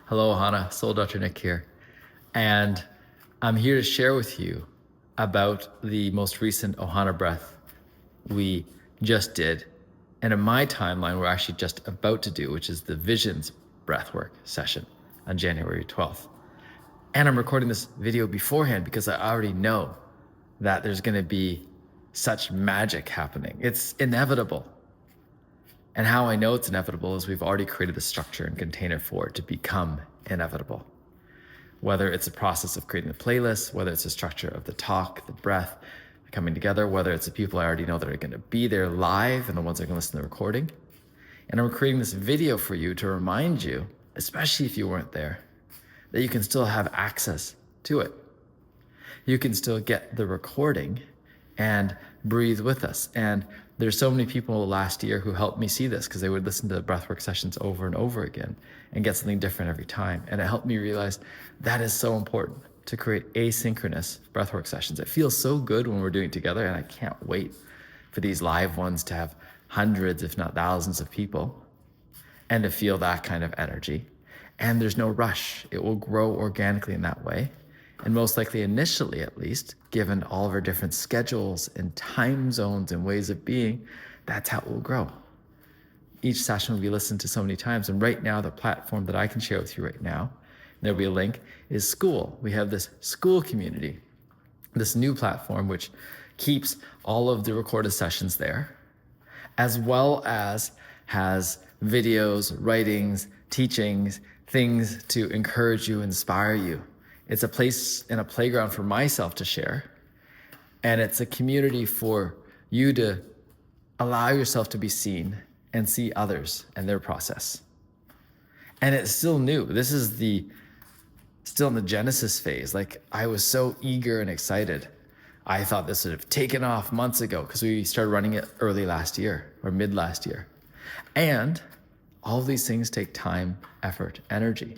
Hello, Ohana. Soul Dr. Nick here. And I'm here to share with you about the most recent Ohana Breath we just did. And in my timeline, we're actually just about to do, which is the Visions Breathwork session on January 12th. And I'm recording this video beforehand because I already know that there's going to be such magic happening. It's inevitable. And how I know it's inevitable is we've already created the structure and container for it to become inevitable. Whether it's a process of creating the playlist, whether it's a structure of the talk, the breath coming together, whether it's the people I already know that are going to be there live and the ones that are going to listen to the recording. And I'm creating this video for you to remind you, especially if you weren't there, that you can still have access to it. You can still get the recording and breathe with us. And there's so many people last year who helped me see this because they would listen to the breathwork sessions over and over again and get something different every time. And it helped me realize that is so important to create asynchronous breathwork sessions. It feels so good when we're doing it together, and I can't wait for these live ones to have hundreds, if not thousands of people and to feel that kind of energy. And there's no rush. It will grow organically in that way. And most likely initially, at least, given all of our different schedules and time zones and ways of being, that's how it will grow. Each session will be listened to so many times. And right now, the platform that I can share with you right now, there'll be a link, is Skool. We have this Skool Community, this new platform, which keeps all of the recorded sessions there, as well as has videos, writings, teachings, things to encourage you, inspire you. It's a place and a playground for myself to share. And it's a community for you to allow yourself to be seen and see others and their process. And it's still new. This is still in the Genesis phase. Like, I was so eager and excited. I thought this would have taken off months ago because we started running it early last year or mid last year. And all of these things take time, effort, energy.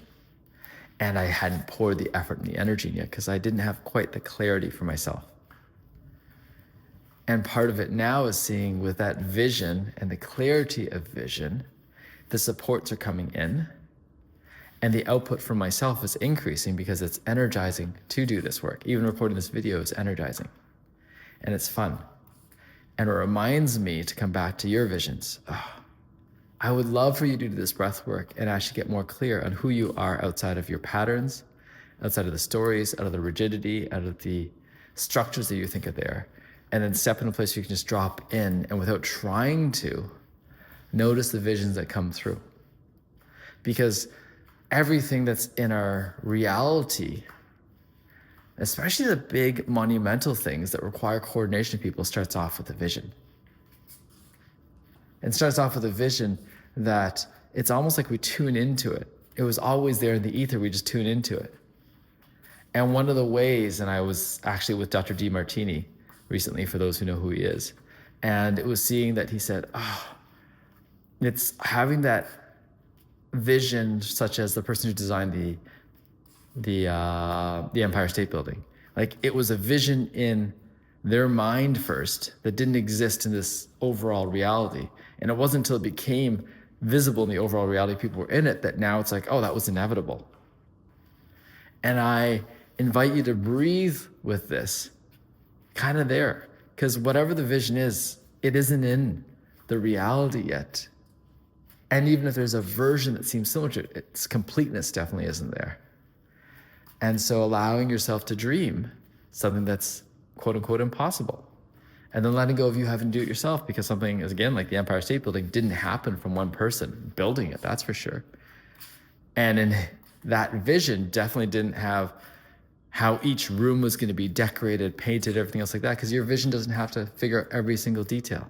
And I hadn't poured the effort and the energy in yet because I didn't have quite the clarity for myself. And part of it now is seeing with that vision and the clarity of vision, the supports are coming in and the output for myself is increasing because it's energizing to do this work. Even recording this video is energizing and it's fun. And it reminds me to come back to your visions. I would love for you to do this breath work and actually get more clear on who you are outside of your patterns, outside of the stories, out of the rigidity, out of the structures that you think are there, and then step in a place where you can just drop in and without trying to, notice the visions that come through. Because everything that's in our reality, especially the big monumental things that require coordination of people, starts off with a vision. And starts off with a vision that it's almost like we tune into it. It was always there in the ether, we just tune into it. And one of the ways, and I was actually with Dr. Demartini recently, for those who know who he is, and it was seeing that he said, it's having that vision, such as the person who designed the Empire State Building. Like, it was a vision in their mind first that didn't exist in this overall reality. And it wasn't until it became visible in the overall reality people were in it that now it's like, oh, that was inevitable. And I invite you to breathe with this kind of there, because whatever the vision is, it isn't in the reality yet. And even if there's a version that seems similar to it, its completeness definitely isn't there. And so allowing yourself to dream something that's quote unquote impossible. And then letting go of you having to do it yourself, because something is, again, like the Empire State Building didn't happen from one person building it, that's for sure. And in that vision definitely didn't have how each room was going to be decorated, painted, everything else like that, because your vision doesn't have to figure out every single detail.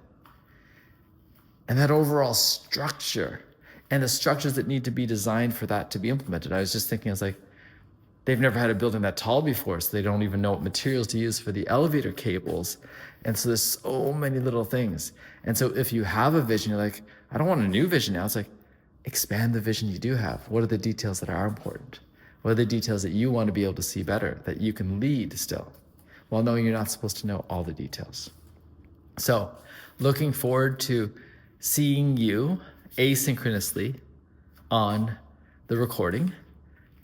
And that overall structure and the structures that need to be designed for that to be implemented. I was just thinking, I was like, they've never had a building that tall before, so they don't even know what materials to use for the elevator cables. And so there's so many little things. And so if you have a vision, you're like, I don't want a new vision now. It's like, expand the vision you do have. What are the details that are important? What are the details that you want to be able to see better, that you can lead still, while knowing you're not supposed to know all the details? So looking forward to seeing you asynchronously on the recording.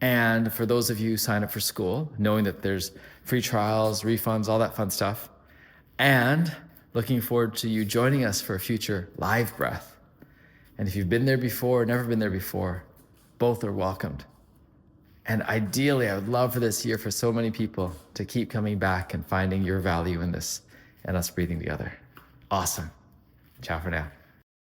And for those of you who sign up for Skool, knowing that there's free trials, refunds, all that fun stuff, and looking forward to you joining us for a future live breath. And if you've been there before, never been there before, both are welcomed. And ideally, I would love for this year for so many people to keep coming back and finding your value in this and us breathing together. Awesome. Ciao for now.